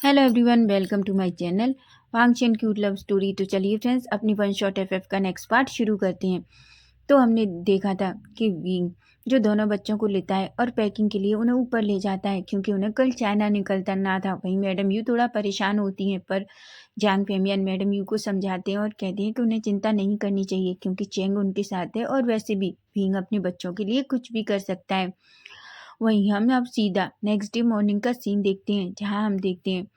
Hello everyone, welcome to my channel Wangxian cute love story. तो चलिए friends, अपनी one shot FF का next part शुरू करते हैं। तो हमने देखा था कि विंग जो दोनों बच्चों को लेता है और पैकिंग के लिए उन्हें ऊपर ले जाता है, क्योंकि उन्हें कल चाइना निकलना था। वहीं मैडम यू थोड़ा परेशान होती हैं, पर जांग फेमियन मैडम यू को समझाते हैं और कहते हैं कि उन्हें चिंता नहीं करनी चाहिए, क्योंकि चेंग उनके साथ है और वैसे भी विंग अपने बच्चों के लिए कुछ भी कर सकता है। वहीं हम अब सीधा नेक्स्ट डे मॉर्निंग का सीन देखते हैं, जहाँ हम देखते हैं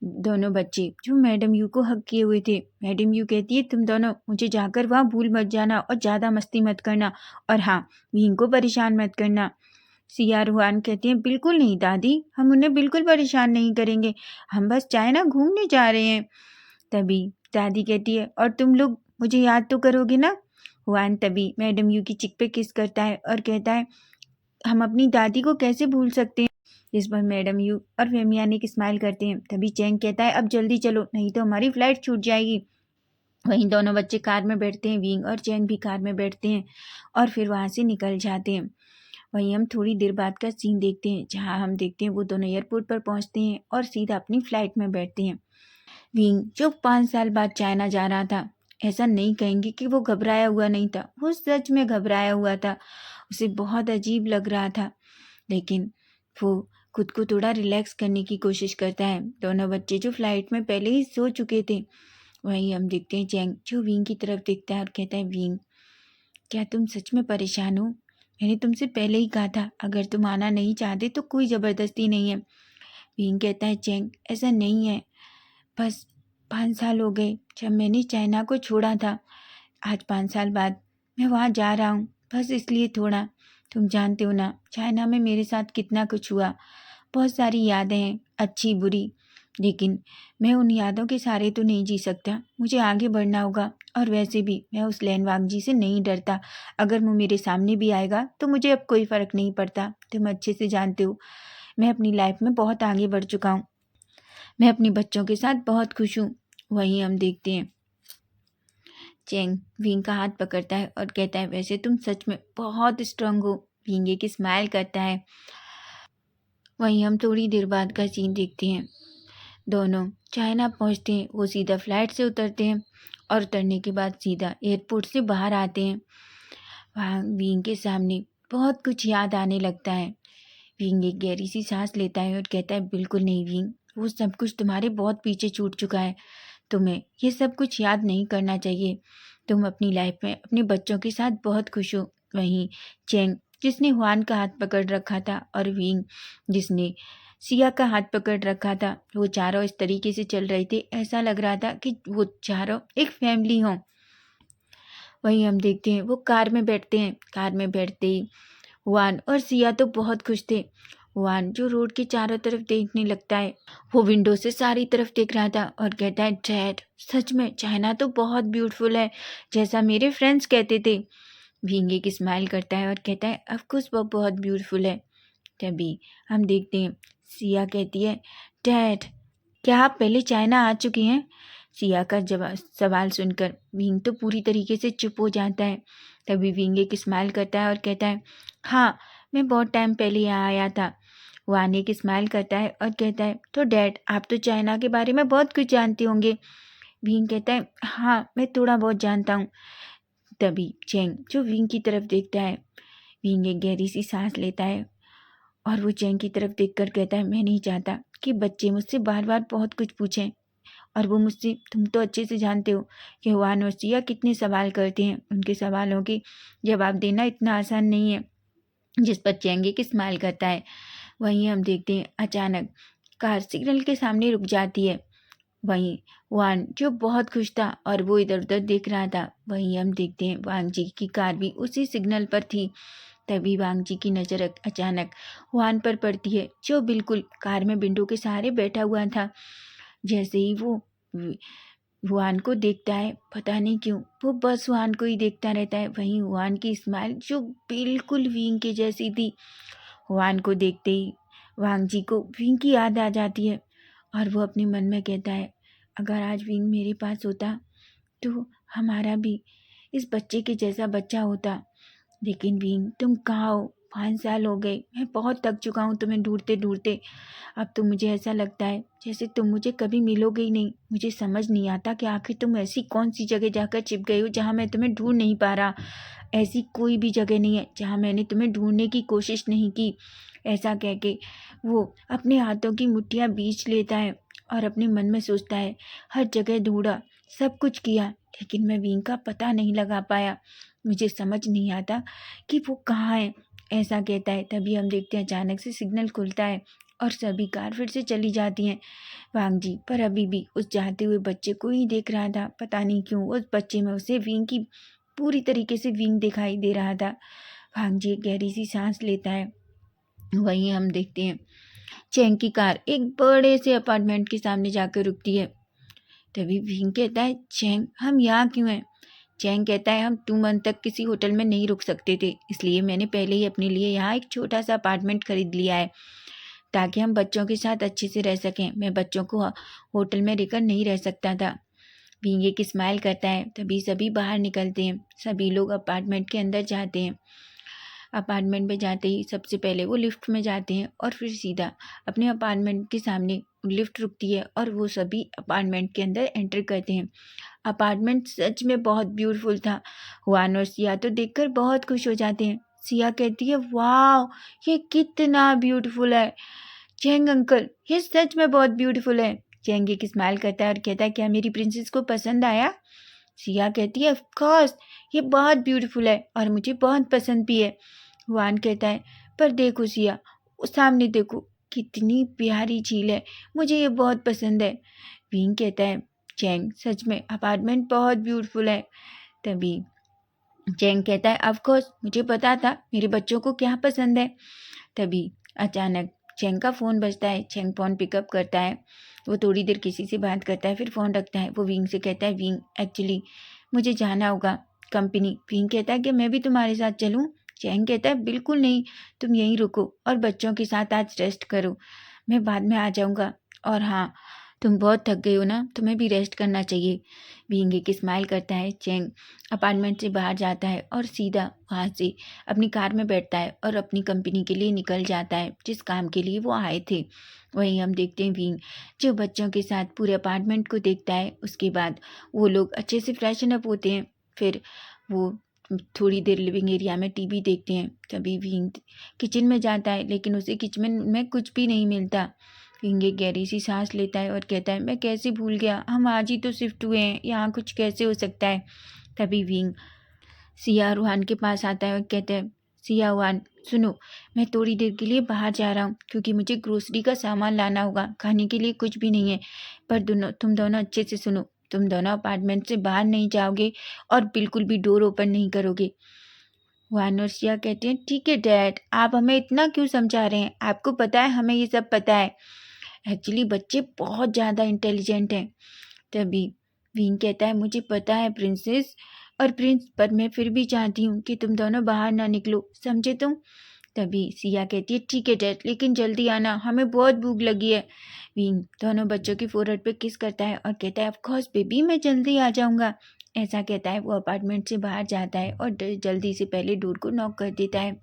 दोनों बच्चे जो मैडम यू को हक किए हुए थे। मैडम यू कहती है, तुम दोनों मुझे जाकर वहाँ भूल मत जाना और ज़्यादा मस्ती मत करना, और हाँ, विंग को परेशान मत करना। सिया रुहान कहती हैं, बिल्कुल नहीं दादी, हम उन्हें बिल्कुल परेशान नहीं करेंगे, हम बस चाइना घूमने जा रहे हैं। तभी दादी कहती है, और तुम लोग मुझे याद तो करोगे ना। हुआन तभी मैडम यू की चिक पे किस करता है और कहता है, हम अपनी दादी को कैसे भूल सकते हैं। जिस पर मैडम यू और फेमियान एक स्माइल करते हैं। तभी चैंग कहता है, अब जल्दी चलो, नहीं तो हमारी फ्लाइट छूट जाएगी। वहीं दोनों बच्चे कार में बैठते हैं, विंग और चैंग भी कार में बैठते हैं और फिर वहाँ से निकल जाते हैं। वहीं हम थोड़ी देर बाद का सीन देखते हैं, जहाँ हम देखते हैं वो दोनों एयरपोर्ट पर पहुँचते हैं और सीधा अपनी फ्लाइट में बैठते हैं। विंग जो 5 साल बाद चाइना जा रहा था, ऐसा नहीं कहेंगे कि वो घबराया हुआ नहीं था, वो सच में घबराया हुआ था। उसे बहुत अजीब लग रहा था, लेकिन वो खुद को थोड़ा रिलैक्स करने की कोशिश करता है। दोनों बच्चे जो फ्लाइट में पहले ही सो चुके थे। वहीं हम देखते हैं चैंग जो विंग की तरफ देखता है और कहता है, विंग, क्या तुम सच में परेशान हो? मैंने तुमसे पहले ही कहा था, अगर तुम आना नहीं चाहते तो कोई ज़बरदस्ती नहीं है। विंग कहता है, चैंग, ऐसा नहीं है, बस 5 साल हो गए जब मैंने चाइना को छोड़ा था। आज 5 साल बाद मैं वहाँ जा रहा हूँ, बस इसलिए थोड़ा। तुम जानते हो ना, चाइना में मेरे साथ कितना कुछ हुआ, बहुत सारी यादें हैं, अच्छी बुरी, लेकिन मैं उन यादों के सहारे तो नहीं जी सकता, मुझे आगे बढ़ना होगा। और वैसे भी मैं उस लैनवांग जी से नहीं डरता, अगर वो मेरे सामने भी आएगा तो मुझे अब कोई फ़र्क नहीं पड़ता। तुम अच्छे से जानते हो, मैं अपनी लाइफ में बहुत आगे बढ़ चुका हूँ, मैं अपने बच्चों के साथ बहुत खुश हूँ। वहीं हम देखते हैं चेंग विंग का हाथ पकड़ता है और कहता है, वैसे तुम सच में बहुत स्ट्रांग हो। विंग एक स्माइल करता है। वहीं हम थोड़ी देर बाद का सीन देखते हैं, दोनों चाइना पहुंचते हैं, वो सीधा फ्लाइट से उतरते हैं और उतरने के बाद सीधा एयरपोर्ट से बाहर आते हैं। वहाँ विंग के सामने बहुत कुछ याद आने लगता है। विंग एक गहरी सी सांस लेता है और कहता है, बिल्कुल नहीं विंग, वो सब कुछ तुम्हारे बहुत पीछे छूट चुका है, तुम्हें ये सब कुछ याद नहीं करना चाहिए। तुम अपनी लाइफ में अपने बच्चों के साथ बहुत खुश हो। वहीं चेंग जिसने हुआन का हाथ पकड़ रखा था और विंग जिसने सिया का हाथ पकड़ रखा था, वो चारों इस तरीके से चल रहे थे, ऐसा लग रहा था कि वो चारों एक फैमिली हों। वहीं हम देखते हैं वो कार में बैठते हैं। कार में बैठते ही हुआन और सिया तो बहुत खुश थे। हुआन जो रोड के चारों तरफ देखने लगता है, वो विंडो से सारी तरफ देख रहा था और कहता है, डैड, सच में चाइना तो बहुत ब्यूटीफुल है, जैसा मेरे फ्रेंड्स कहते थे। विंग एक स्माइल करता है और कहता है, ऑफ कोर्स वो बहुत ब्यूटीफुल है। तभी हम देखते हैं सिया कहती है, डैड, क्या आप पहले चाइना आ चुके हैं? सिया का जवाब सवाल सुनकर विंग तो पूरी तरीके से चुप हो जाता है। तभी विंग एक स्माइल करता है और कहता है, हाँ, मैं बहुत टाइम पहले यहाँ आया था। वो आने की स्माइल करता है और कहता है, तो डैड, आप तो चाइना के बारे में बहुत कुछ जानते होंगे। विंग कहता है, हाँ, मैं थोड़ा बहुत जानता हूँ। तभी चेंग जो विंग की तरफ देखता है, विंग एक गहरी सी सांस लेता है और वो चेंग की तरफ देखकर कहता है, मैं नहीं चाहता कि बच्चे मुझसे बार बार बहुत कुछ पूछें। और वो मुझसे, तुम तो अच्छे से जानते हो कि हुआन और सिया कितने सवाल करते हैं, उनके सवालों के जवाब देना इतना आसान नहीं है। जिस पर चेंग एक स्माइल करता है। वहीं हम देखते हैं अचानक कार सिग्नल के सामने रुक जाती है। वहीं वान जो बहुत खुश था और वो इधर उधर देख रहा था, वहीं हम देखते हैं वांग जी की कार भी उसी सिग्नल पर थी। तभी वांग जी की नज़र अचानक वान पर पड़ती है, जो बिल्कुल कार में विंडो के सहारे बैठा हुआ था। जैसे ही वो वान को देखता है, पता नहीं क्यों वो बस वान को ही देखता रहता है। वहीं वान की स्माइल जो बिल्कुल विंग के जैसी थी। वान को देखते ही वांग जी को विंग की याद आ जाती है और वो अपने मन में कहता है, अगर आज विंग मेरे पास होता तो हमारा भी इस बच्चे के जैसा बच्चा होता। लेकिन विंग, तुम कहाँ हो? 5 साल हो गए, मैं बहुत थक चुका हूँ तुम्हें ढूँढते-ढूँढते। अब तो मुझे ऐसा लगता है जैसे तुम मुझे कभी मिलोगे ही नहीं। मुझे समझ नहीं आता कि आखिर तुम ऐसी कौन-सी जगह जाकर छिप गए हो जहाँ मैं तुम्हें ढूँढ नहीं पा रहा। ऐसी कोई भी जगह नहीं है जहाँ मैंने तुम्हें ढूँढने की कोशिश नहीं की। ऐसा कह के वो अपने हाथों की मुट्ठियाँ बींच लेता है और अपने मन में सोचता है, हर जगह ढूँढा, सब कुछ किया, लेकिन मैं विंग का पता नहीं लगा पाया। मुझे समझ नहीं आता कि वो कहाँ है। ऐसा कहता है, तभी हम देखते हैं अचानक से सिग्नल खुलता है और सभी कार फिर से चली जाती हैं। वांग जी पर अभी भी उस जाते हुए बच्चे को ही देख रहा था। पता नहीं क्यों उस बच्चे में उसे विंग की पूरी तरीके से विंग दिखाई दे रहा था। वांग जी एक गहरी सी सांस लेता है। वहीं हम देखते हैं चैंग की कार एक बड़े से अपार्टमेंट के सामने जाकर रुकती है। तभी विंग कहता है, चैंग हम यहाँ क्यों हैं? चैंग कहता है, हम 2 मंथ तक किसी होटल में नहीं रुक सकते थे, इसलिए मैंने पहले ही अपने लिए यहाँ एक छोटा सा अपार्टमेंट खरीद लिया है ताकि हम बच्चों के साथ अच्छे से रह सकें। मैं बच्चों को होटल में रहकर नहीं रह सकता था। विंग एक स्माइल करता है। तभी सभी बाहर निकलते हैं। सभी लोग अपार्टमेंट के अंदर जाते हैं। अपार्टमेंट में जाते ही सबसे पहले वो लिफ्ट में जाते हैं और फिर सीधा अपने अपार्टमेंट के सामने लिफ्ट रुकती है और वो सभी अपार्टमेंट के अंदर एंटर करते हैं। अपार्टमेंट सच में बहुत ब्यूटीफुल था। हुआन और सिया तो देखकर बहुत खुश हो जाते हैं। सिया कहती है, वाह ये कितना ब्यूटीफुल है। चैंग अंकल ये सच में बहुत ब्यूटीफुल है। चैंग एक स्माइल करता है और कहता है, क्या मेरी प्रिंसेस को पसंद आया? सिया कहती है, ऑफ कोर्स ये बहुत ब्यूटीफुल है और मुझे बहुत पसंद भी है। हुआन कहता है, पर देखो सिया, उस सामने देखो कितनी प्यारी झील है, मुझे ये बहुत पसंद है। विंग कहता है, चैंग सच में अपार्टमेंट बहुत ब्यूटीफुल है। तभी चैंग कहता है, ऑफ कोर्स मुझे पता था मेरे बच्चों को क्या पसंद है। तभी अचानक चैंग का फ़ोन बजता है। चैंग फ़ोन पिकअप करता है। वो थोड़ी देर किसी से बात करता है, फिर फ़ोन रखता है। वो विंग से कहता है, विंग एक्चुअली मुझे जाना होगा कंपनी। विंग कहता है कि मैं भी तुम्हारे साथ चलूँ? चैंग कहता है, बिल्कुल नहीं, तुम यहीं रुको और बच्चों के साथ आज रेस्ट करो, मैं बाद में आ जाऊँगा। और हाँ, तुम बहुत थक गई हो ना, तुम्हें भी रेस्ट करना चाहिए। विंग एक स्माइल करता है। चैंग अपार्टमेंट से बाहर जाता है और सीधा वहाँ से अपनी कार में बैठता है और अपनी कंपनी के लिए निकल जाता है जिस काम के लिए वो आए थे। वहीं हम देखते हैं विंग जो बच्चों के साथ पूरे अपार्टमेंट को देखता है। उसके बाद वो लोग अच्छे से फ्रेशन अप होते हैं। फिर वो थोड़ी देर लिविंग एरिया में टीवी देखते हैं। तभी विंग किचन में जाता है, लेकिन उसे किचन में कुछ भी नहीं मिलता। विंग एक गहरी सी सांस लेता है और कहता है, मैं कैसे भूल गया, हम आज ही तो शिफ्ट हुए हैं, यहाँ कुछ कैसे हो सकता है। तभी विंग सिया रूहान के पास आता है और कहता है, सिया रूहान सुनो, मैं थोड़ी देर के लिए बाहर जा रहा हूँ क्योंकि मुझे ग्रोसरी का सामान लाना होगा, खाने के लिए कुछ भी नहीं है। पर तुम दोनों अच्छे से सुनो, तुम दोनों अपार्टमेंट से बाहर नहीं जाओगे और बिल्कुल भी डोर ओपन नहीं करोगे। रूहान और सिया कहते हैं, ठीक है डैड, आप हमें इतना क्यों समझा रहे हैं, आपको पता है हमें ये सब पता है। एक्चुअली बच्चे बहुत ज़्यादा इंटेलिजेंट हैं। तभी विंग कहता है, मुझे पता है प्रिंसेस और प्रिंस, पर मैं फिर भी चाहती हूँ कि तुम दोनों बाहर ना निकलो, समझे तुम? तभी सिया कहती है, ठीक है डैड, लेकिन जल्दी आना, हमें बहुत भूख लगी है। विंग दोनों बच्चों की फोrehead पे किस करता है और कहता है, ऑफ कोर्स बेबी, मैं जल्दी आ जाऊँगा। ऐसा कहता है वो अपार्टमेंट से बाहर जाता है और जल्दी से पहले डोर को नॉक कर देता है।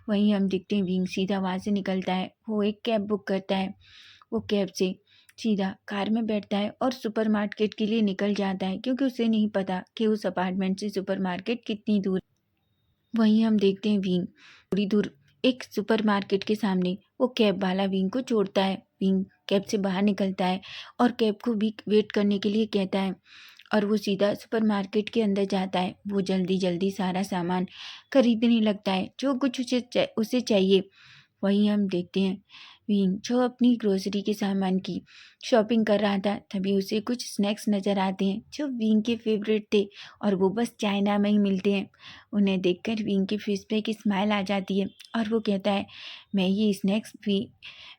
वहीं हम देखते हैं विंग सीधा वहाँ से निकलता है। वो एक कैब बुक करता है। वो कैब से सीधा कार में बैठता है और सुपरमार्केट के लिए निकल जाता है क्योंकि उसे नहीं पता कि उस अपार्टमेंट से सुपरमार्केट कितनी दूर। वहीं हम देखते हैं विंग थोड़ी दूर एक सुपरमार्केट के सामने वो कैब वाला विंग को छोड़ता है। विंग कैब से बाहर निकलता है और कैब को भी वेट करने के लिए कहता है और वो सीधा सुपरमार्केट के अंदर जाता है। वो जल्दी जल्दी सारा सामान खरीदने लगता है जो कुछ उसे चाहिए। वहीं हम देखते हैं विंग जो अपनी ग्रोसरी के सामान की शॉपिंग कर रहा था। तभी उसे कुछ स्नैक्स नज़र आते हैं जो विंग के फेवरेट थे और वो बस चाइना में ही मिलते हैं। उन्हें देखकर विंग के फेस पे एक स्माइल आ जाती है और वो कहता है, मैं ये स्नैक्स भी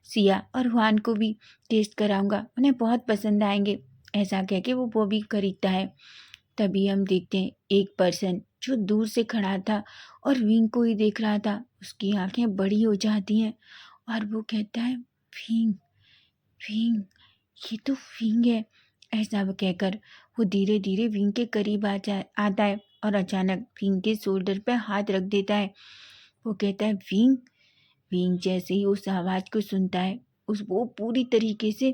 सिया और हुआन को भी टेस्ट कराऊंगा, उन्हें बहुत पसंद आएंगे। ऐसा कह के वो भी खरीदता है। तभी हम देखते हैं एक पर्सन जो दूर से खड़ा था और विंग को ही देख रहा था, उसकी आंखें बड़ी हो जाती हैं और वो कहता है, विंग विंग ये तो विंग है। ऐसा वो कहकर वो धीरे धीरे विंग के करीब आता है और अचानक विंग के शोल्डर पर हाथ रख देता है। वो कहता है विंग। विंग जैसे ही उस आवाज़ को सुनता है वो पूरी तरीके से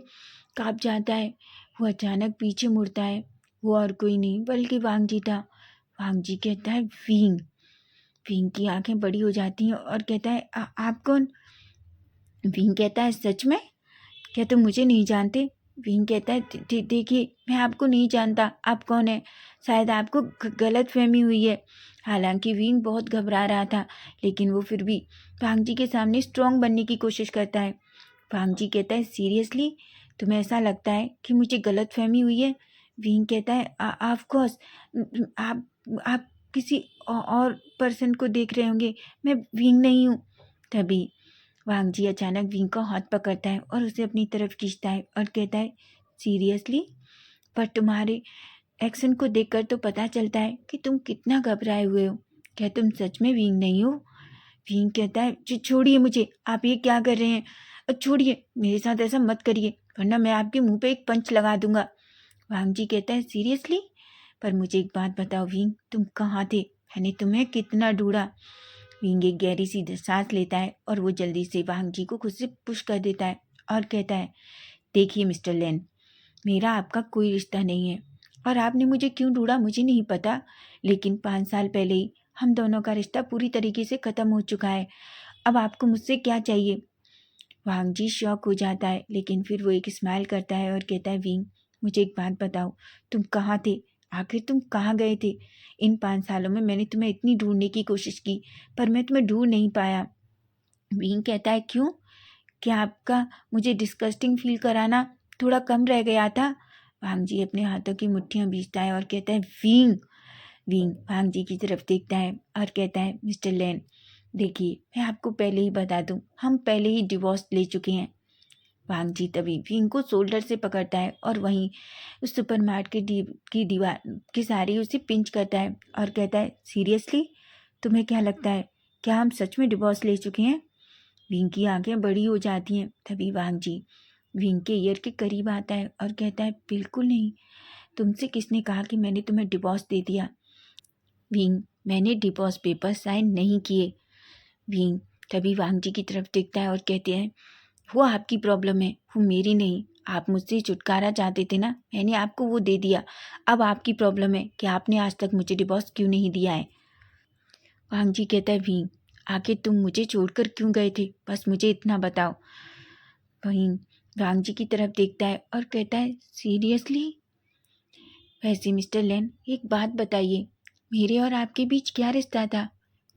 काँप जाता है। वो अचानक पीछे मुड़ता है। वो और कोई नहीं बल्कि वांग जी था। वांग जी कहता है विंग। विंग की आंखें बड़ी हो जाती हैं और कहता है आप कौन? विंग कहता है सच में? क्या तुम मुझे नहीं जानते? विंग कहता है देखिए मैं आपको नहीं जानता, आप कौन है? शायद आपको गलत फहमी हुई है। हालांकि विंग बहुत घबरा रहा था, लेकिन वो फिर भी वांग जी के सामने स्ट्रांग बनने की कोशिश करता है। वांग जी कहता है सीरियसली तुम्हें ऐसा लगता है कि मुझे गलत फहमी हुई है? विंग कहता है ऑफ कोर्स आप आप किसी और पर्सन को देख रहे होंगे, मैं विंग नहीं हूँ। तभी वांग जी अचानक विंग का हाथ पकड़ता है और उसे अपनी तरफ खींचता है और कहता है सीरियसली, पर तुम्हारे एक्शन को देखकर तो पता चलता है कि तुम कितना घबराए हुए हो। क्या तुम सच में विंग नहीं हो? विंग कहता है छोड़िए मुझे, आप ये क्या कर रहे हैं? छोड़िए, मेरे साथ ऐसा मत करिए वरना मैं आपके मुंह पे एक पंच लगा दूंगा। वांग जी कहता है सीरियसली, पर मुझे एक बात बताओ विंग, तुम कहाँ थे? मैंने तुम्हें कितना ढूंढा। विंग एक गहरी सी सांस लेता है और वो जल्दी से वांग जी को खुद से पुश कर देता है और कहता है देखिए मिस्टर लेन, मेरा आपका कोई रिश्ता नहीं है और आपने मुझे क्यों ढूंढा मुझे नहीं पता, लेकिन 5 साल पहले ही हम दोनों का रिश्ता पूरी तरीके से ख़त्म हो चुका है। अब आपको मुझसे क्या चाहिए? वांग जी शॉक हो जाता है, लेकिन फिर वो एक स्माइल करता है और कहता है विंग, मुझे एक बात बताओ, तुम कहाँ थे? आखिर तुम कहाँ गए थे? इन 5 सालों में मैंने तुम्हें इतनी ढूंढने की कोशिश की, पर मैं तुम्हें ढूंढ नहीं पाया। विंग कहता है क्यों? क्या आपका मुझे डिस्गस्टिंग फील कराना थोड़ा कम रह गया था? वांग जी अपने हाथों की मुट्ठियां बीचता है और कहता है विंग। विंग वांग जी की तरफ देखता है और कहता है मिस्टर लेन, देखिए मैं आपको पहले ही बता दूं, हम पहले ही डिवोर्स ले चुके हैं। वांग जी तभी विंग को शोल्डर से पकड़ता है और वहीं उस सुपरमार्केट की दीवार की सारी उसे पिंच करता है और कहता है सीरियसली, तुम्हें क्या लगता है, क्या हम सच में डिवोर्स ले चुके हैं? विंग की आंखें बड़ी हो जाती हैं। तभी वांग जी विंग के ईयर के करीब आता है और कहता है बिल्कुल नहीं, तुमसे किसने कहा कि मैंने तुम्हें डिवोर्स दे दिया? विंग, मैंने डिवोर्स पेपर साइन नहीं किए। विंग तभी वांग जी की तरफ देखता है और कहते हैं वो आपकी प्रॉब्लम है, वो मेरी नहीं। आप मुझसे छुटकारा चाहते थे ना, मैंने आपको वो दे दिया। अब आपकी प्रॉब्लम है कि आपने आज तक मुझे डिवोर्स क्यों नहीं दिया है। वांग जी कहता है विंग, आखिर तुम मुझे छोड़कर क्यों गए थे, बस मुझे इतना बताओ। वहीं वांग जी की तरफ देखता है और कहता है सीरियसली, वैसे मिस्टर लेन एक बात बताइए, मेरे और आपके बीच क्या रिश्ता था?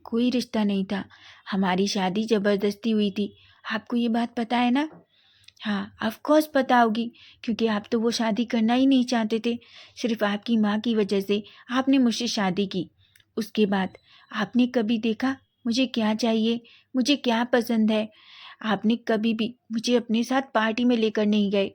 कोई रिश्ता नहीं था, हमारी शादी जबरदस्ती हुई थी। आपको ये बात पता है ना? हाँ ऑफ कोर्स पता होगी, क्योंकि आप तो वो शादी करना ही नहीं चाहते थे। सिर्फ आपकी माँ की वजह से आपने मुझसे शादी की। उसके बाद आपने कभी देखा मुझे क्या चाहिए, मुझे क्या पसंद है? आपने कभी भी मुझे अपने साथ पार्टी में लेकर नहीं गए।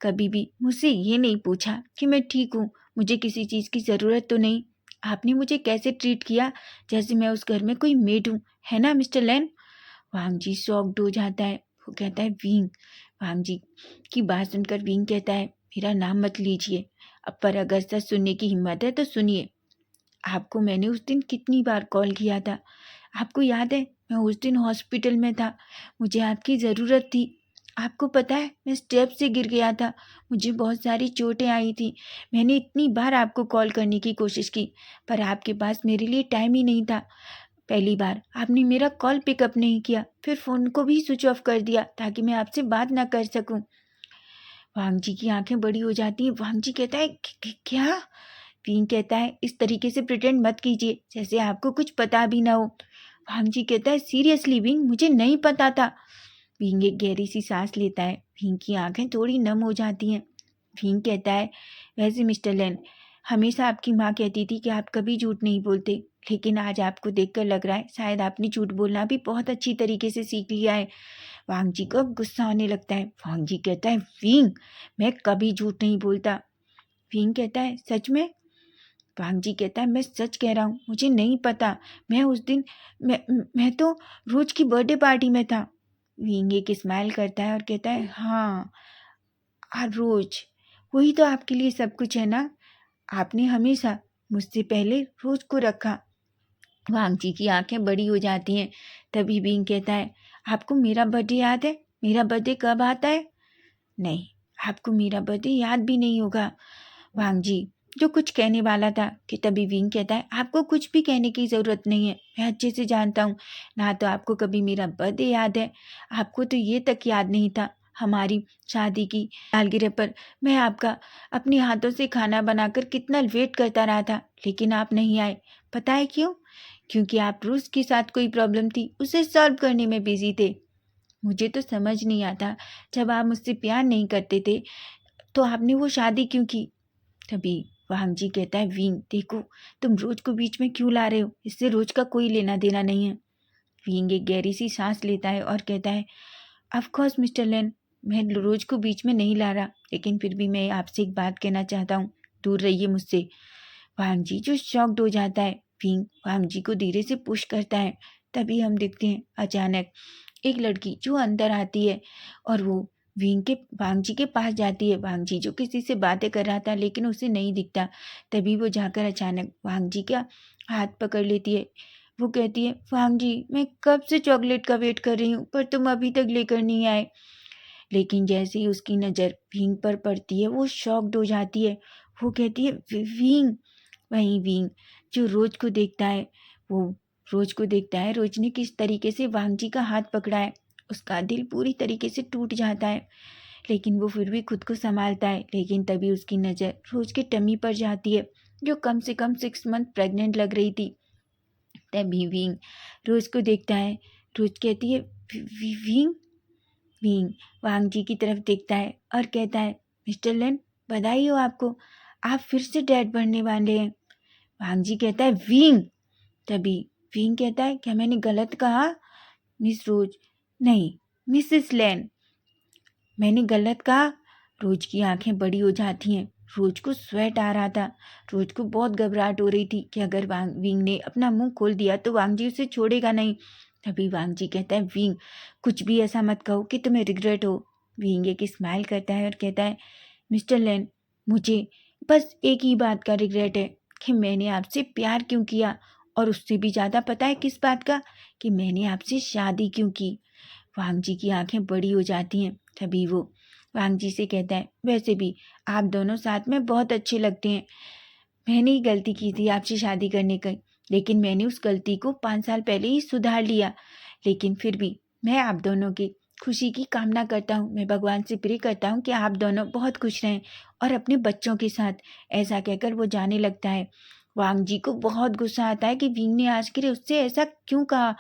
कभी भी मुझसे ये नहीं पूछा कि मैं ठीक हूँ, मुझे किसी चीज़ की ज़रूरत तो नहीं। आपने मुझे कैसे ट्रीट किया, जैसे मैं उस घर में कोई मेड हूँ, है ना मिस्टर लैन? वांग जी शॉक्ड हो जाता है। वो कहता है विंग। वांग जी की बात सुनकर विंग कहता है मेरा नाम मत लीजिए, अब पर अगर सच सुनने की हिम्मत है तो सुनिए। आपको मैंने उस दिन कितनी बार कॉल किया था, आपको याद है? मैं उस दिन हॉस्पिटल में था, मुझे आपकी ज़रूरत थी। आपको पता है मैं स्टेप से गिर गया था, मुझे बहुत सारी चोटें आई थी। मैंने इतनी बार आपको कॉल करने की कोशिश की, पर आपके पास मेरे लिए टाइम ही नहीं था। पहली बार आपने मेरा कॉल पिकअप नहीं किया, फिर फ़ोन को भी स्विच ऑफ कर दिया ताकि मैं आपसे बात ना कर सकूं। वांग जी की आंखें बड़ी हो जाती हैं। वांग जी कहता है क्या? विंग कहता है इस तरीके से प्रिटेंड मत कीजिए जैसे आपको कुछ पता भी ना हो। वांग जी कहता है सीरियसली विंग, मुझे नहीं पता था। विंग एक गहरी सी सांस लेता है। विंग की आंखें थोड़ी नम हो जाती हैं। विंग कहता है वैसे मिस्टर लेन, हमेशा आपकी माँ कहती थी कि आप कभी झूठ नहीं बोलते, लेकिन आज आपको देखकर लग रहा है शायद आपने झूठ बोलना भी बहुत अच्छी तरीके से सीख लिया है। वांग जी को अब गुस्सा आने लगता है। वांग जी कहता है विंग, मैं कभी झूठ नहीं बोलता। विंग कहता है सच में? वांग जी कहता है मैं सच कह रहा हूँ, मुझे नहीं पता। मैं उस दिन मैं तो रोज की बर्थडे पार्टी में था। विंग एक स्माइल करता है और कहता है हाँ रोज, वही तो आपके लिए सब कुछ है ना। आपने हमेशा मुझसे पहले रोज को रखा। वांग जी की आंखें बड़ी हो जाती हैं। तभी बींग कहता है, आपको मेरा बर्थडे याद है? मेरा बर्थडे कब आता है? नहीं, आपको मेरा बर्थडे याद भी नहीं होगा। वांग जी जो कुछ कहने वाला था कि तभी विंग कहता है, आपको कुछ भी कहने की ज़रूरत नहीं है। मैं अच्छे से जानता हूँ, ना तो आपको कभी मेरा बर्थडे याद है, आपको तो ये तक याद नहीं था हमारी शादी की सालगिरह पर मैं आपका अपने हाथों से खाना बनाकर कितना वेट करता रहा था, लेकिन आप नहीं आए। पता है क्यों? क्योंकि आप रूस के साथ कोई प्रॉब्लम थी, उसे सॉल्व करने में बिजी थे। मुझे तो समझ नहीं आता, जब आप मुझसे प्यार नहीं करते थे तो आपने वो शादी क्यों की? तभी वांग जी कहता है, विंग देखो, तुम रोज को बीच में क्यों ला रहे हो? इससे रोज का कोई लेना देना नहीं है। विंग एक गहरी सी सांस लेता है और कहता है, ऑफ कोर्स मिस्टर लेन, मैं रोज को बीच में नहीं ला रहा, लेकिन फिर भी मैं आपसे एक बात कहना चाहता हूँ, दूर रहिए मुझसे। वांग जी जो शॉक्ड हो जाता है, विंग वांग जी को धीरे से पुश करता है। तभी हम देखते हैं अचानक एक लड़की जो अंदर आती है और वो वांग जी के पास जाती है। वांग जी जो किसी से बातें कर रहा था लेकिन उसे नहीं दिखता। तभी वो जाकर अचानक वांग जी का हाथ पकड़ लेती है। वो कहती है, वांग जी मैं कब से चॉकलेट का वेट कर रही हूँ पर तुम अभी तक लेकर नहीं आए। लेकिन जैसे ही उसकी नज़र विंग पर पड़ती है वो शॉक्ड हो जाती है। वो कहती है, विंग। वहीं विंग जो रोज को देखता है, वो रोज को देखता है रोज ने किस तरीके से वांग जी का हाथ पकड़ा है। उसका दिल पूरी तरीके से टूट जाता है, लेकिन वो फिर भी खुद को संभालता है। लेकिन तभी उसकी नज़र रोज के टमी पर जाती है, जो कम से कम 6 मंथ प्रेग्नेंट लग रही थी। तभी विंग रोज को देखता है। रोज कहती है, विंग। विंग वांग जी की तरफ देखता है और कहता है, मिस्टर लेन, बधाई हो आपको, आप फिर से डैड बनने वाले हैं। वांग जी कहता है, विंग। तभी विंग कहता है, क्या मैंने गलत कहा? मिस रोज, नहीं, मिसेस लेन, मैंने गलत कहा। रोज की आंखें बड़ी हो जाती हैं। रोज को स्वेट आ रहा था। रोज को बहुत घबराहट हो रही थी कि अगर विंग ने अपना मुंह खोल दिया तो वांग जी उसे छोड़ेगा नहीं। तभी वांग जी कहता है, विंग कुछ भी ऐसा मत कहो कि तुम्हें रिग्रेट हो। विंग एक स्माइल करता है और कहता है, मिस्टर लेन, मुझे बस एक ही बात का रिग्रेट है कि मैंने आपसे प्यार क्यों किया, और उससे भी ज़्यादा पता है किस बात का, कि मैंने आपसे शादी क्यों की। वांग जी की आंखें बड़ी हो जाती हैं। तभी वो वांग जी से कहता है, वैसे भी आप दोनों साथ में बहुत अच्छे लगते हैं। मैंने ही गलती की थी आपसे शादी करने की, लेकिन मैंने उस गलती को 5 साल पहले ही सुधार लिया। लेकिन फिर भी मैं आप दोनों की खुशी की कामना करता हूँ। मैं भगवान से प्रे करता हूँ कि आप दोनों बहुत खुश रहें और अपने बच्चों के साथ। ऐसा कहकर वो जाने लगता है। वांग जी को बहुत गुस्सा आता है कि विंग ने आखिर उससे ऐसा क्यों कहा।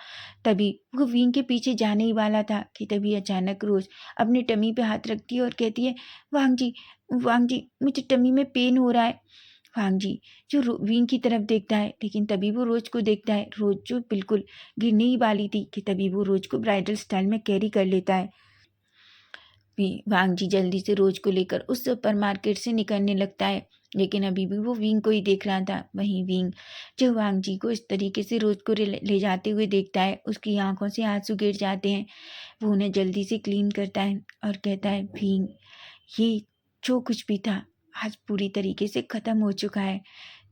तभी वो विंग के पीछे जाने ही वाला था कि तभी अचानक रोज अपने टमी पे हाथ रखती है और कहती है, वांग जी, वांग जी मुझे टमी में पेन हो रहा है। वांग जी जो विंग की तरफ देखता है, लेकिन तभी वो रोज को देखता है। रोज जो बिल्कुल गिरने ही वाली थी कि तभी वो रोज को ब्राइडल स्टाइल में कैरी कर लेता है। वांग जी जल्दी से रोज को लेकर उस सुपर मार्केट से निकलने लगता है, लेकिन अभी भी वो विंग को ही देख रहा था। वहीं विंग जो वांग जी को इस तरीके से रोज को ले जाते हुए देखता है, उसकी आंखों से आंसू गिर जाते हैं। वो उन्हें जल्दी से क्लीन करता है और कहता है, विंग, ये जो कुछ भी था आज पूरी तरीके से ख़त्म हो चुका है।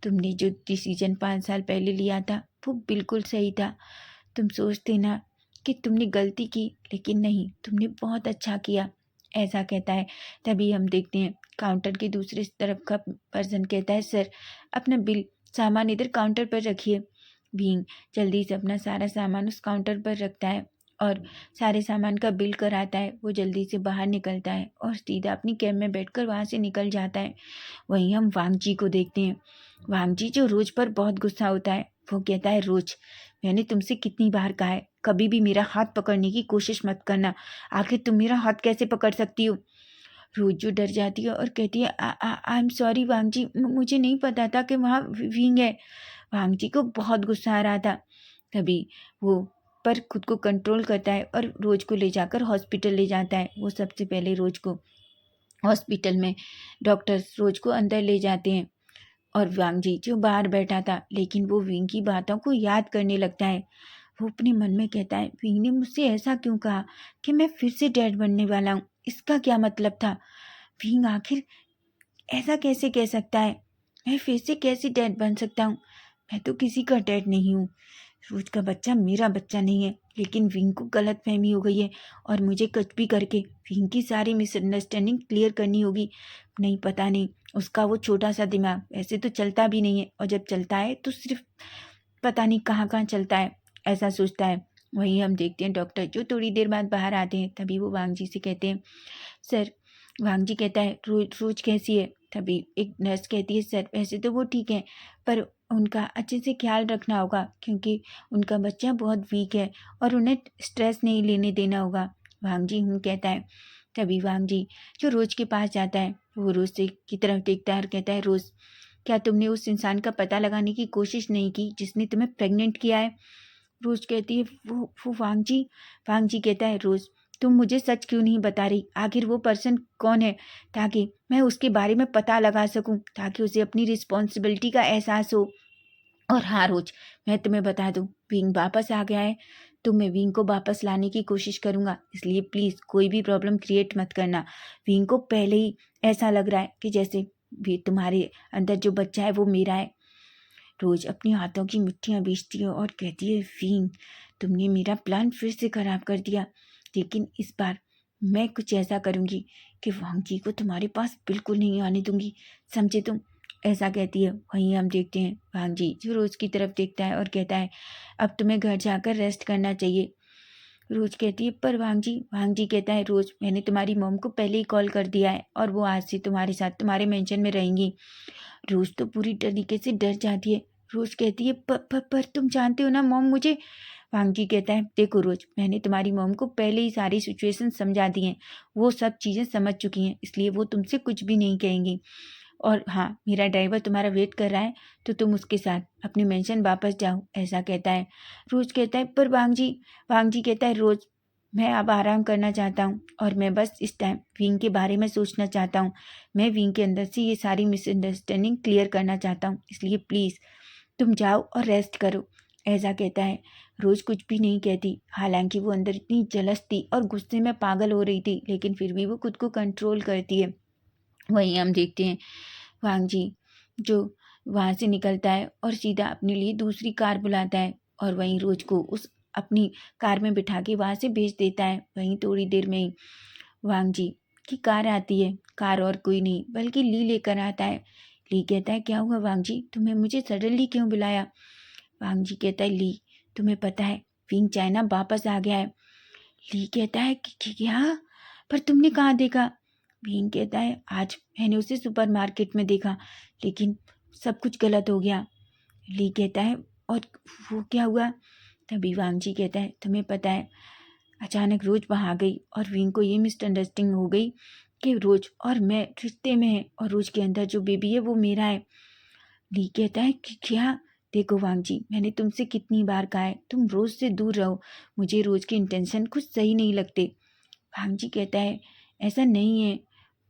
तुमने जो डिसीजन 5 साल पहले लिया था वो बिल्कुल सही था। तुम सोचते ना कि तुमने गलती की, लेकिन नहीं, तुमने बहुत अच्छा किया। ऐसा कहता है। तभी हम देखते हैं काउंटर के दूसरे तरफ का पर्सन कहता है, सर अपना बिल सामान इधर काउंटर पर रखिए। बीइंग जल्दी से अपना सारा सामान उस काउंटर पर रखता है और सारे सामान का बिल कराता है। वो जल्दी से बाहर निकलता है और सीधा अपनी कैब में बैठकर वहाँ से निकल जाता है। वहीं हम वांग जी को देखते हैं। वांग जी जो रोज पर बहुत गुस्सा होता है, वो कहता है, रोज, मैंने तुमसे कितनी बार कहा है कभी भी मेरा हाथ पकड़ने की कोशिश मत करना। आखिर तुम मेरा हाथ कैसे पकड़ सकती हो? रोज जो डर जाती है और कहती है, आई एम सॉरी वांग जी, मुझे नहीं पता था कि वहाँ विंग है। वांग जी को बहुत गुस्सा आ रहा था। तभी वो पर खुद को कंट्रोल करता है और रोज को ले जाकर हॉस्पिटल ले जाता है। वो सबसे पहले रोज को हॉस्पिटल में डॉक्टर्स रोज को अंदर ले जाते हैं और वांग जी जो बाहर बैठा था, लेकिन वो विंग की बातों को याद करने लगता है। वो अपने मन में कहता है, विंग ने मुझसे ऐसा क्यों कहा कि मैं फिर से डैड बनने वाला हूँ? इसका क्या मतलब था? विंग आखिर ऐसा कैसे कह सकता है? मैं फिर से कैसे डैड बन सकता हूँ? मैं तो किसी का डैड नहीं हूँ। रोज का बच्चा मेरा बच्चा नहीं है, लेकिन विंग को गलतफहमी हो गई है और मुझे कुछ भी करके विंग की सारी मिसअंडरस्टैंडिंग क्लियर करनी होगी। नहीं, पता नहीं, उसका वो छोटा सा दिमाग ऐसे तो चलता भी नहीं है, और जब चलता है तो सिर्फ पता नहीं कहाँ कहाँ चलता है, ऐसा सोचता है। वहीं हम देखते हैं डॉक्टर जो थोड़ी देर बाद बाहर आते हैं। तभी वो वांग जी से कहते हैं, सर। वांग जी कहता है, रोज रोज कैसी है? तभी एक नर्स कहती है, सर वैसे तो वो ठीक है, पर उनका अच्छे से ख्याल रखना होगा, क्योंकि उनका बच्चा बहुत वीक है और उन्हें स्ट्रेस नहीं लेने देना होगा। वांग जी कहता है। तभी वांग जी जो रोज के पास जाता है, वो रोज से की तरफ देखता है और कहता है, रोज, क्या तुमने उस इंसान का पता लगाने की कोशिश नहीं की जिसने तुम्हें प्रेग्नेंट किया है? रोज कहती है, वो वांग जी। वांग जी कहता है, रोज तुम मुझे सच क्यों नहीं बता रही? आखिर वो पर्सन कौन है, ताकि मैं उसके बारे में पता लगा सकूं, ताकि उसे अपनी रिस्पॉन्सिबिलिटी का एहसास हो। और हाँ रोज, मैं तुम्हें बता दूं, विंग वापस आ गया है, तो मैं विंग को वापस लाने की कोशिश करूंगा, इसलिए प्लीज़ कोई भी प्रॉब्लम क्रिएट मत करना। विंग को पहले ही ऐसा लग रहा है कि जैसे भी तुम्हारे अंदर जो बच्चा है वो मेरा है। रोज अपनी हाथों की मुट्ठियां बीचती है और कहती है, विंग, तुमने मेरा प्लान फिर से खराब कर दिया, लेकिन इस बार मैं कुछ ऐसा करूंगी कि वांग जी को तुम्हारे पास बिल्कुल नहीं आने दूंगी, समझे तुम? ऐसा कहती है। वहीं हम देखते हैं वांग जी जो रोज की तरफ देखता है और कहता है, अब तुम्हें घर जाकर रेस्ट करना चाहिए। रोज कहती है, पर वांग जी कहता है, रोज मैंने तुम्हारी मॉम को पहले ही कॉल कर दिया है और वो आज से तुम्हारे साथ तुम्हारे मेंशन में रहेंगी। रोज तो पूरी तरीके से डर जाती है। रोज कहती है, पर तुम जानते हो ना मॉम मुझे। वांग जी कहता है, देखो रोज, मैंने तुम्हारी मॉम को पहले ही सारी सिचुएशन समझा दी हैं, वो सब चीज़ें समझ चुकी हैं, इसलिए वो तुमसे कुछ भी नहीं कहेंगी। और हाँ, मेरा ड्राइवर तुम्हारा वेट कर रहा है, तो तुम उसके साथ अपने मेंशन वापस जाओ, ऐसा कहता है। रोज कहता है, पर वांग जी कहता है, रोज, मैं अब आराम करना चाहता हूँ और मैं बस इस टाइम विंग के बारे में सोचना चाहता हूँ। मैं विंग के अंदर से ये सारी मिसअंडरस्टैंडिंग क्लियर करना चाहता हूँ, इसलिए प्लीज़ तुम जाओ और रेस्ट करो, ऐसा कहता है। रोज कुछ भी नहीं कहती, हालांकि वो अंदर इतनी जलस थी और गुस्से में पागल हो रही थी, लेकिन फिर भी वो खुद को कंट्रोल करती है। वहीं हम देखते हैं वांग जी जो वहाँ से निकलता है और सीधा अपने लिए दूसरी कार बुलाता है और वहीं रोज को उस अपनी कार में बिठा के वहाँ से भेज देता है। वहीं थोड़ी देर में ही वांग जी की कार आती है। कार और कोई नहीं बल्कि ली लेकर आता है। ली कहता है, क्या हुआ वांग जी, तुम्हें मुझे सडनली क्यों बुलाया? वांग जी कहता है, ली, तुम्हें पता है विंग चाइना वापस आ गया है। ली कहता है कि क्या? पर तुमने कहाँ देखा? भीम कहता है, आज मैंने उसे सुपरमार्केट में देखा, लेकिन सब कुछ गलत हो गया। ली कहता है, और वो क्या हुआ? तभी वांग जी कहता है, तुम्हें पता है, अचानक रोज वहाँ आ गई और विंग को ये मिसअंडरस्टैंडिंग हो गई कि रोज और मैं रिश्ते में है और रोज के अंदर जो बेबी है वो मेरा है। ली कहता है कि क्या? देखो वांग जी, मैंने तुमसे कितनी बार कहा है तुम रोज से दूर रहो, मुझे रोज के इंटेंशन कुछ सही नहीं लगते। वांग जी कहता है, ऐसा नहीं है,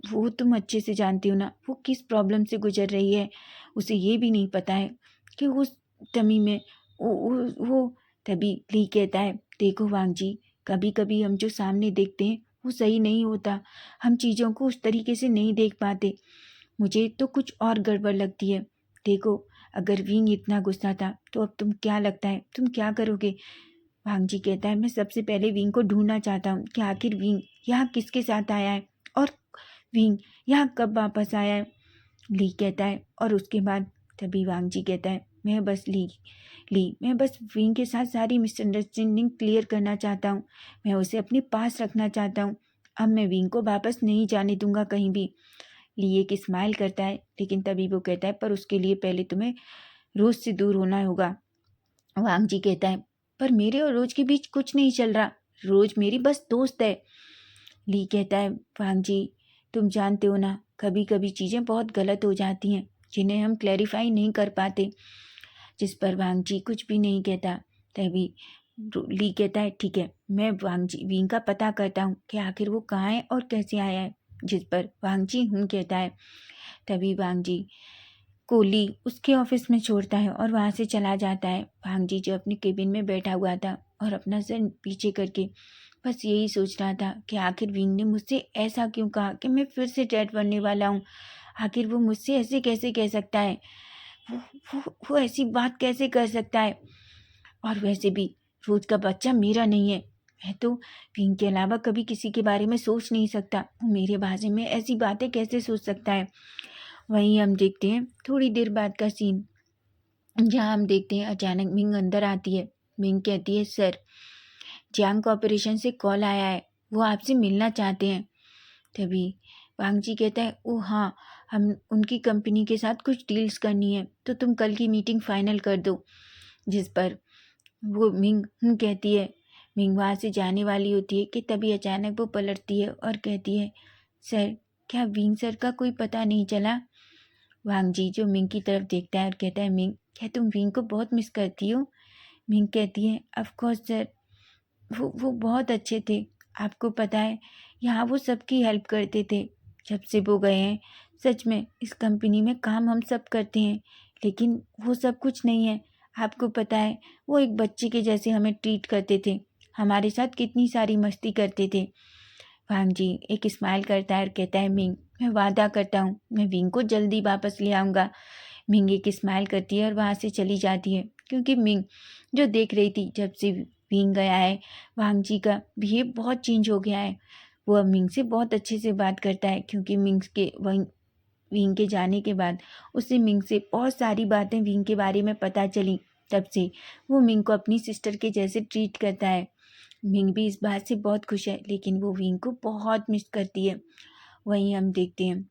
वो तुम अच्छे से जानती हो ना वो किस प्रॉब्लम से गुजर रही है, उसे ये भी नहीं पता है कि उस टमी में वो तभी ली कहता है, देखो वांग जी, कभी कभी हम जो सामने देखते हैं वो सही नहीं होता, हम चीज़ों को उस तरीके से नहीं देख पाते, मुझे तो कुछ और गड़बड़ लगती है। देखो, अगर विंग इतना गुस्सा था तो अब तुम क्या लगता है तुम क्या करोगे? वांग जी कहता है, मैं सबसे पहले विंग को ढूंढना चाहता हूँ कि आखिर विंग यहाँ किसके साथ आया है और विंग यहाँ कब वापस आया है। ली कहता है, और उसके बाद तभी वांग जी कहता है, मैं बस विंग के साथ सारी मिसअंडरस्टैंडिंग क्लियर करना चाहता हूँ, मैं उसे अपने पास रखना चाहता हूँ, अब मैं विंग को वापस नहीं जाने दूंगा कहीं भी। ली एक स्माइल करता है, लेकिन तभी वो कहता है, पर उसके लिए पहले तुम्हें रोज से दूर होना होगा। वांग जी कहता है, पर मेरे और रोज के बीच कुछ नहीं चल रहा, रोज मेरी बस दोस्त है। ली कहता है, वांग जी, तुम जानते हो ना, कभी कभी चीज़ें बहुत गलत हो जाती हैं जिन्हें हम क्लैरिफाई नहीं कर पाते। जिस पर वांग जी कुछ भी नहीं कहता। तभी ली कहता है, ठीक है, मैं विंग का पता करता हूँ कि आखिर वो कहाँ है और कैसे आया है। जिस पर वांग जी कहता है। तभी वांग जी को ली उसके ऑफिस में छोड़ता है और वहाँ से चला जाता है। वांग जी जो अपने केबिन में बैठा हुआ था और अपना सर पीछे करके बस यही सोच रहा था कि आखिर विंग ने मुझसे ऐसा क्यों कहा कि मैं फिर से डैड बनने वाला हूँ, आखिर वो मुझसे ऐसे कैसे कह सकता है। वो ऐसी बात कैसे कर सकता है? और वैसे भी रोज का बच्चा मेरा नहीं है। मैं तो विंग के अलावा कभी किसी के बारे में सोच नहीं सकता। वो मेरे बारे में ऐसी बातें कैसे सोच सकता है? वहीं हम देखते हैं थोड़ी देर बाद का सीन, जहाँ हम देखते हैं अचानक मिंग अंदर आती है। मिंग कहती है, सर, जियांग कॉरपोरेशन से कॉल आया है, वो आपसे मिलना चाहते हैं। तभी वांग जी कहता है, ओ हाँ, हम उनकी कंपनी के साथ कुछ डील्स करनी है, तो तुम कल की मीटिंग फाइनल कर दो। जिस पर वो मिंग कहती है। मिंग वहाँ से जाने वाली होती है कि तभी अचानक वो पलटती है और कहती है, सर, क्या विंग सर का कोई पता नहीं चला? वांग जी जो मिंग की तरफ देखता है और कहता है, मिंग, क्या तुम विंग को बहुत मिस करती हो? मिंग कहती है, ऑफ कोर्स सर, वो बहुत अच्छे थे। आपको पता है, यहाँ वो सबकी हेल्प करते थे। जब से वो गए हैं, सच में इस कंपनी में काम हम सब करते हैं, लेकिन वो सब कुछ नहीं है। आपको पता है, वो एक बच्चे के जैसे हमें ट्रीट करते थे, हमारे साथ कितनी सारी मस्ती करते थे। वांग जी एक स्माइल करता है और कहता है, मिंग, मैं वादा करता हूँ मैं विंग को जल्दी वापस ले आऊँगा। मिंग एक स्माइल करती है और वहाँ से चली जाती है, क्योंकि मिंग जो देख रही थी जब से विंग गया है, वांग जी का बिहेव बहुत चेंज हो गया है। वो अब मिंग से बहुत अच्छे से बात करता है, क्योंकि विंग के जाने के बाद उसे मिंग से बहुत सारी बातें विंग के बारे में पता चली। तब से वो मिंग को अपनी सिस्टर के जैसे ट्रीट करता है। मिंग भी इस बात से बहुत खुश है, लेकिन वो विंग को बहुत मिस करती है। वहीं हम देखते हैं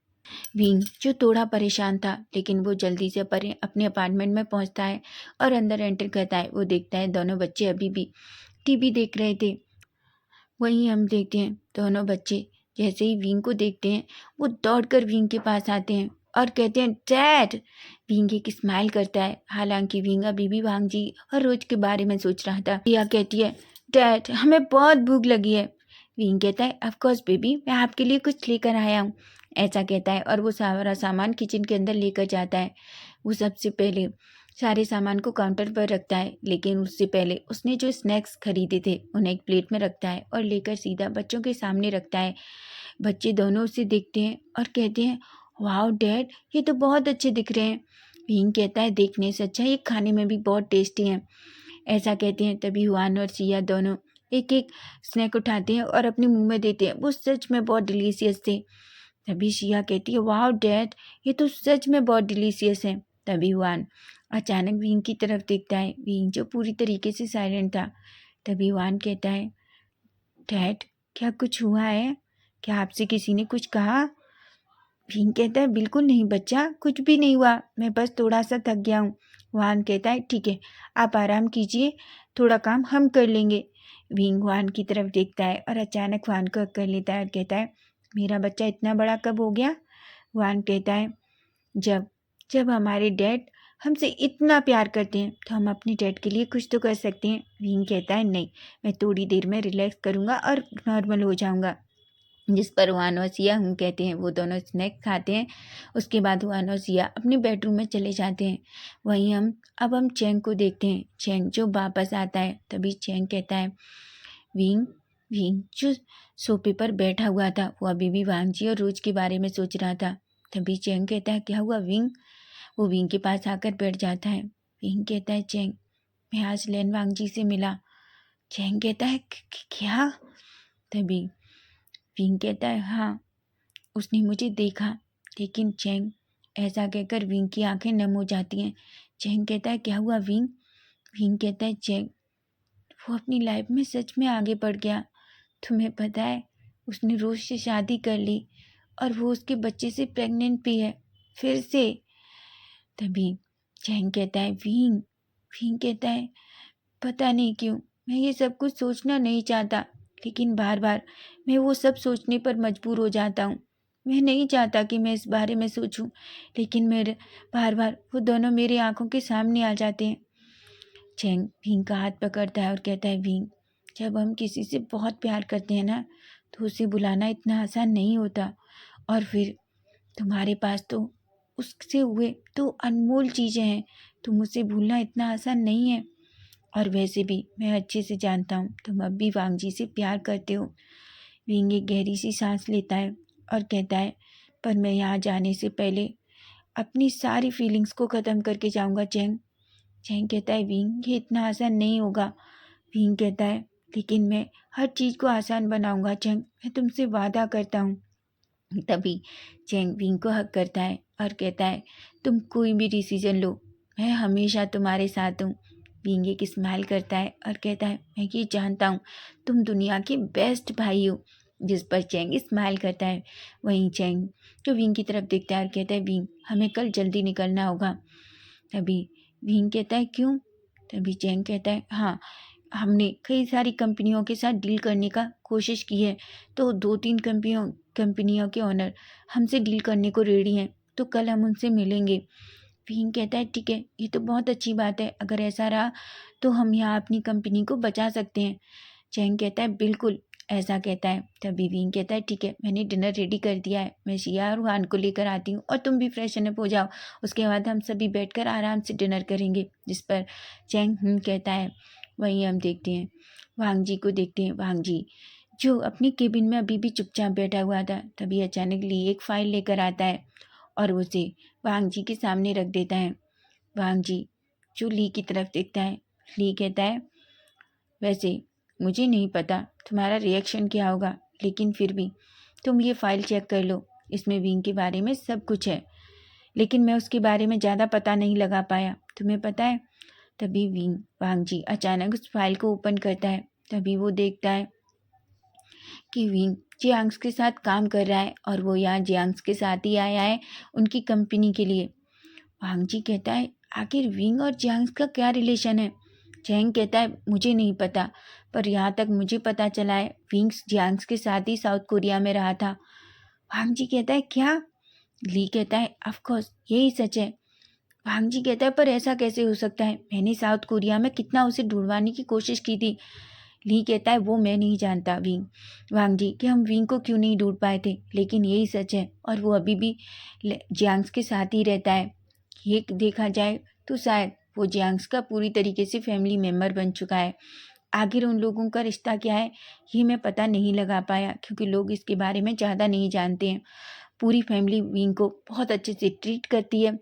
विंग जो थोड़ा परेशान था, लेकिन वो जल्दी से अपने अपार्टमेंट में पहुंचता है और अंदर एंटर करता है। वो देखता है दोनों बच्चे अभी भी टीवी देख रहे थे। वहीं हम देखते हैं दोनों बच्चे जैसे ही विंग को देखते हैं, वो दौड़कर विंग के पास आते हैं और कहते हैं, डैड। विंग एक स्माइल करता है, हालांकि विंग अभी भी वांग जी हर रोज के बारे में सोच रहा था। रिया कहती है, डैड, हमें बहुत भूख लगी है। विंग कहता है, ऑफ कोर्स बेबी, मैं आपके लिए कुछ लेकर आया हूँ। ऐसा कहता है और वो सारा सामान किचन के अंदर लेकर जाता है। वो सबसे पहले सारे सामान को काउंटर पर रखता है, लेकिन उससे पहले उसने जो स्नैक्स खरीदे थे उन्हें एक प्लेट में रखता है और लेकर सीधा बच्चों के सामने रखता है। बच्चे दोनों उसे देखते हैं और कहते हैं, वाओ डैड, ये तो बहुत अच्छे दिख रहे हैं। भीम कहता है, देखने से अच्छा ये खाने में भी बहुत टेस्टी हैं। ऐसा कहते हैं तभी हुआन और सिया दोनों एक एक स्नैक उठाते हैं और अपने मुंह में देते हैं। वो सच में बहुत डिलीशियस थे। तभी शिया कहती है, वाह डैड, ये तो सच में बहुत डिलीशियस है। तभी हुआन अचानक वीन की तरफ देखता है, वीन जो पूरी तरीके से साइलेंट था। तभी हुआन कहता है, डैड, क्या कुछ हुआ है? क्या आपसे किसी ने कुछ कहा? वीन कहता है, बिल्कुल नहीं बच्चा, कुछ भी नहीं हुआ, मैं बस थोड़ा सा थक गया हूँ। हुआन कहता है, ठीक है, आप आराम कीजिए, थोड़ा काम हम कर लेंगे। वीन हुआन की तरफ देखता है और अचानक हुआन को कर लेता है और कहता है, मेरा बच्चा इतना बड़ा कब हो गया? हुआन कहता है, जब जब हमारे डैड हमसे इतना प्यार करते हैं तो हम अपने डैड के लिए कुछ तो कर सकते हैं। वीन कहता है, नहीं, मैं थोड़ी देर में रिलैक्स करूँगा और नॉर्मल हो जाऊँगा। जिस पर हुआन और सिया कहते हैं। वो दोनों स्नैक खाते हैं। उसके बाद हुआन और सिया अपने बेडरूम में चले जाते हैं। वहीं हम चैंग को देखते हैं। चैंग जो वापस आता है, तभी चैंग कहता है, विंग विंग जो सोफे पर बैठा हुआ था वो अभी भी वांग जी और रोज के बारे में सोच रहा था। तभी चैंग कहता है, क्या हुआ विंग? वो विंग के पास आकर बैठ जाता है। विंग कहता है, चैंग, मैं आज लैन वांग जी से मिला। चैंग कहता है, क्या? तभी विंग कहता है, हाँ, उसने मुझे देखा। लेकिन चैंग, ऐसा कहकर विंग की आंखें नम हो जाती हैं। चैंग कहता है, क्या हुआ विंग? विंग कहता है, चैंग, वो अपनी लाइफ में सच में आगे बढ़ गया। तुम्हें पता है, उसने रोज से शादी कर ली और वो उसके बच्चे से प्रेग्नेंट भी है, फिर से। तभी चैंग कहता है, विंग विंग कहता है, पता नहीं क्यों मैं ये सब कुछ सोचना नहीं चाहता, लेकिन बार बार मैं वो सब सोचने पर मजबूर हो जाता हूँ। मैं नहीं चाहता कि मैं इस बारे में सोचूं, लेकिन मेरे बार बार वो दोनों मेरी आंखों के सामने आ जाते हैं। चैंग भींग का हाथ पकड़ता है और कहता है, भींग, जब हम किसी से बहुत प्यार करते हैं ना, तो उसे बुलाना इतना आसान नहीं होता। और फिर तुम्हारे पास तो उससे हुए तो अनमोल चीज़ें हैं, तुम उसे भूलना इतना आसान नहीं है। और वैसे भी मैं अच्छे से जानता हूँ तुम अब भी वांग जी से प्यार करते हो। विंग एक गहरी सी सांस लेता है और कहता है, पर मैं यहाँ जाने से पहले अपनी सारी फीलिंग्स को ख़त्म करके जाऊँगा चैंग। चैंग कहता है विंग ये इतना आसान नहीं होगा। विंग कहता है लेकिन मैं हर चीज़ को आसान बनाऊँगा चैंग, मैं तुमसे वादा करता हूँ। तभी चैंग विंग को हक करता है और कहता है तुम कोई भी डिसीजन लो, मैं हमेशा तुम्हारे साथ हूँ। विंग एक स्माइल करता है और कहता है मैं ये जानता हूँ तुम दुनिया के बेस्ट भाई हो। जिस पर चैंग स्माइल करता है। वहीं चैंग जो विंग की तरफ देखता है और कहता है विंग हमें कल जल्दी निकलना होगा। तभी विंग कहता है क्यों? तभी चैंग कहता है हाँ, हमने कई सारी कंपनियों के साथ डील करने का कोशिश की है, तो 2-3 कंपनियों के ओनर हमसे डील करने को रेडी हैं, तो कल हम उनसे मिलेंगे। विंग कहता है ठीक है, ये तो बहुत अच्छी बात है, अगर ऐसा रहा तो हम यहाँ अपनी कंपनी को बचा सकते हैं। चैंग कहता है बिल्कुल, ऐसा कहता है। तभी विंग कहता है ठीक है, मैंने डिनर रेडी कर दिया है, मैं शिया और वान को लेकर आती हूँ और तुम भी फ्रेशन अप हो जाओ, उसके बाद हम सभी बैठकर आराम से डिनर करेंगे। जिस पर चैंग कहता है। वहीं हम देखते हैं वांग जी को देखते हैं। वांग जी जो अपनी केबिन में अभी भी चुपचाप बैठा हुआ था, तभी अचानक ली एक फाइल लेकर आता है और उसे वांग जी के सामने रख देता है। वांग जी जो ली की तरफ देखता है, ली कहता है वैसे मुझे नहीं पता तुम्हारा रिएक्शन क्या होगा, लेकिन फिर भी तुम ये फाइल चेक कर लो, इसमें विंग के बारे में सब कुछ है, लेकिन मैं उसके बारे में ज़्यादा पता नहीं लगा पाया, तुम्हें पता है? तभी वांग जी अचानक उस फाइल को ओपन करता है। तभी वो देखता है कि विंग जियांग्स के साथ काम कर रहा है और वो यहाँ जियांग्स के साथ ही आया है उनकी कंपनी के लिए। वांग जी कहता है आखिर विंग और जियांग्स का क्या रिलेशन है? चैंग कहता है मुझे नहीं पता, पर यहाँ तक मुझे पता चला है विंग्स जियांग्स के साथ ही साउथ कोरिया में रहा था। वांग जी कहता है क्या? ली कहता है ऑफ कोर्स यही सच है। वांग जी कहता है पर ऐसा कैसे हो सकता है, मैंने साउथ कोरिया में कितना उसे ढूंढवाने की कोशिश की थी। ली कहता है वो मैं नहीं जानता वांग जी कि हम विंग को क्यों नहीं ढूंढ पाए थे, लेकिन यही सच है और वो अभी भी जियांग्स के साथ ही रहता है। ये देखा जाए तो शायद वो जियांग्स का पूरी तरीके से फैमिली मेम्बर बन चुका है। आखिर उन लोगों का रिश्ता क्या है ये मैं पता नहीं लगा पाया, क्योंकि लोग इसके बारे में ज़्यादा नहीं जानते हैं। पूरी फैमिली विंग को बहुत अच्छे से ट्रीट करती है।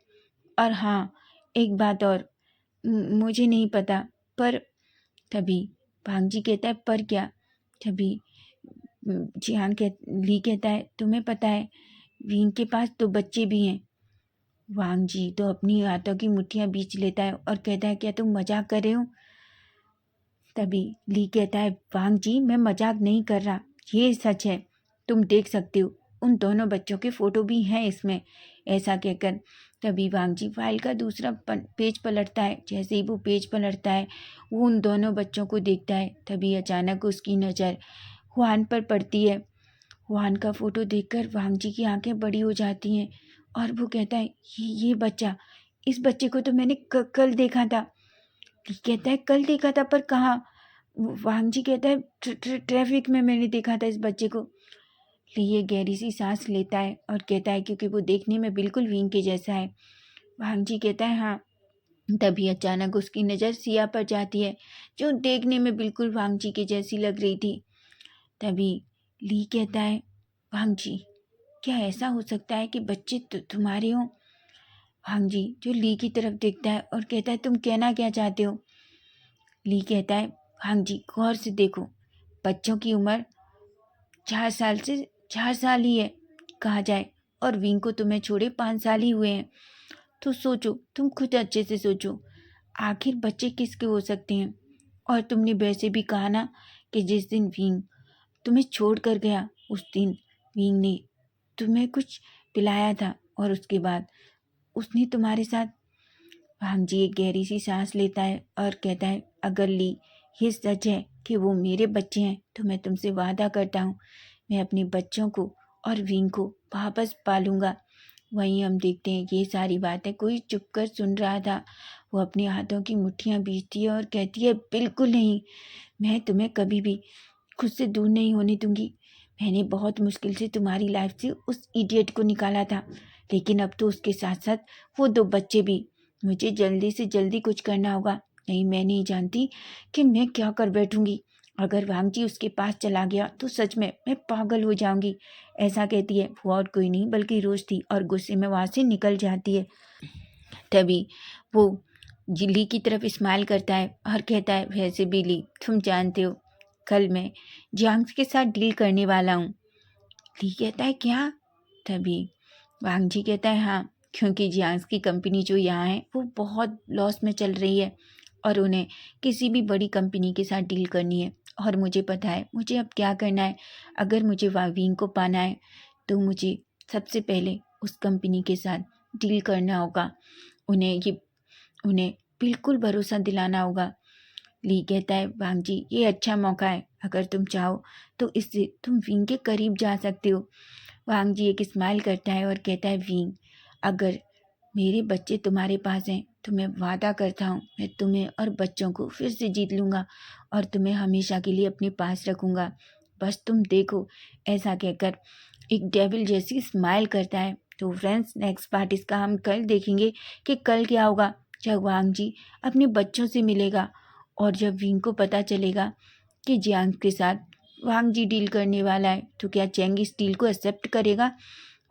और हाँ, एक बात और, मुझे नहीं पता, पर तभी भांग जी कहता है पर क्या? तभी ली कहता है तुम्हें पता है विंग के पास 2 बच्चे भी हैं। वांग जी तो अपनी हाथों की मुट्ठियां बीच लेता है और कहता है क्या तुम मजाक कर रहे हो? तभी ली कहता है वांग जी मैं मजाक नहीं कर रहा, ये सच है, तुम देख सकते हो, उन दोनों बच्चों के फोटो भी हैं इसमें। ऐसा कहकर तभी वांग जी फाइल का दूसरा पेज पलटता है। जैसे ही वो पेज पलटता है वो उन दोनों बच्चों को देखता है। तभी अचानक उसकी नज़र हुआन पर पड़ती है। हुआन का फोटो देखकर वांग जी की आंखें बड़ी हो जाती हैं और वो कहता है ये बच्चा, इस बच्चे को तो मैंने कल देखा था। कहता है कल देखा था पर कहाँ? वांग जी कहता है ट्रैफिक में मैंने देखा था इस बच्चे को। लिए गहरी सी सांस लेता है और कहता है क्योंकि वो देखने में बिल्कुल विंग के जैसा है। वांग जी कहता है हाँ। तभी अचानक उसकी नज़र सिया पर जाती है जो देखने में बिल्कुल वांग जी के जैसी लग रही थी। तभी ली कहता है वांग जी क्या ऐसा हो सकता है कि बच्चे तुम्हारे हों? वांग जी जो ली की तरफ देखता है और कहता है तुम कहना क्या चाहते हो? ली कहता है हाँ जी गौर से देखो, बच्चों की उम्र 4 साल ही है कहा जाए, और विंग को तुम्हें छोड़े 5 साल ही हुए हैं। तो सोचो, तुम खुद अच्छे से सोचो, आखिर बच्चे किसके हो सकते हैं? और तुमने वैसे भी कहा ना कि जिस दिन विंग तुम्हें छोड़ कर गया उस दिन विंग ने तुम्हें कुछ पिलाया था और उसके बाद उसने तुम्हारे साथ। भांग जी एक गहरी सी सांस लेता है और कहता है अगर ली ये सच है कि वो मेरे बच्चे हैं तो मैं तुमसे वादा करता हूँ मैं अपने बच्चों को और विंग को वापस पालूंगा। वहीं हम देखते हैं ये सारी बातें कोई चुप कर सुन रहा था। वो अपने हाथों की मुट्ठियाँ बीचती है और कहती है बिल्कुल नहीं, मैं तुम्हें कभी भी खुद से दूर नहीं होने दूंगी। मैंने बहुत मुश्किल से तुम्हारी लाइफ से उस इडियट को निकाला था, लेकिन अब तो उसके साथ साथ वो 2 बच्चे भी। मुझे जल्दी से जल्दी कुछ करना होगा, नहीं मैं नहीं जानती कि मैं क्या कर बैठूंगी। अगर वांग जी उसके पास चला गया तो सच में मैं पागल हो जाऊंगी। ऐसा कहती है। वो और कोई नहीं बल्कि रोज थी और गुस्से में वहाँ से निकल जाती है। तभी वो ली की तरफ स्माइल करता है और कहता है, वैसे भी ली, तुम जानते हो कल मैं जियांग के साथ डील करने वाला हूँ। ली कहता है, क्या? तभी वांग जी कहता है, हाँ, क्योंकि जियांग की कंपनी जो यहाँ है वो बहुत लॉस में चल रही है और उन्हें किसी भी बड़ी कंपनी के साथ डील करनी है। और मुझे पता है मुझे अब क्या करना है। अगर मुझे वाविंग को पाना है तो मुझे सबसे पहले उस कंपनी के साथ डील करना होगा। उन्हें बिल्कुल भरोसा दिलाना होगा। ली कहता है, वांग जी ये अच्छा मौका है, अगर तुम चाहो तो इससे तुम विंग के करीब जा सकते हो। वांग जी एक स्माइल करता है और कहता है, विंग, अगर मेरे बच्चे तुम्हारे पास हैं तो मैं वादा करता हूँ मैं तुम्हें और बच्चों को फिर से जीत लूँगा और तुम्हें हमेशा के लिए अपने पास रखूँगा। बस तुम देखो। ऐसा कहकर एक डेविल जैसी स्माइल करता है। तो फ्रेंड्स, नेक्स्ट पार्ट इसका हम कल देखेंगे कि कल क्या होगा जब वांग जी अपने बच्चों से मिलेगा और जब विंग को पता चलेगा कि जियांग के साथ वांग जी डील करने वाला है तो क्या चैंग इस डील को एक्सेप्ट करेगा।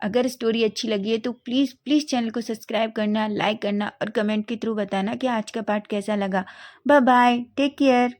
अगर स्टोरी अच्छी लगी है तो प्लीज़ प्लीज़ चैनल को सब्सक्राइब करना, लाइक करना और कमेंट के थ्रू बताना कि आज का पार्ट कैसा लगा। Bye bye, take care.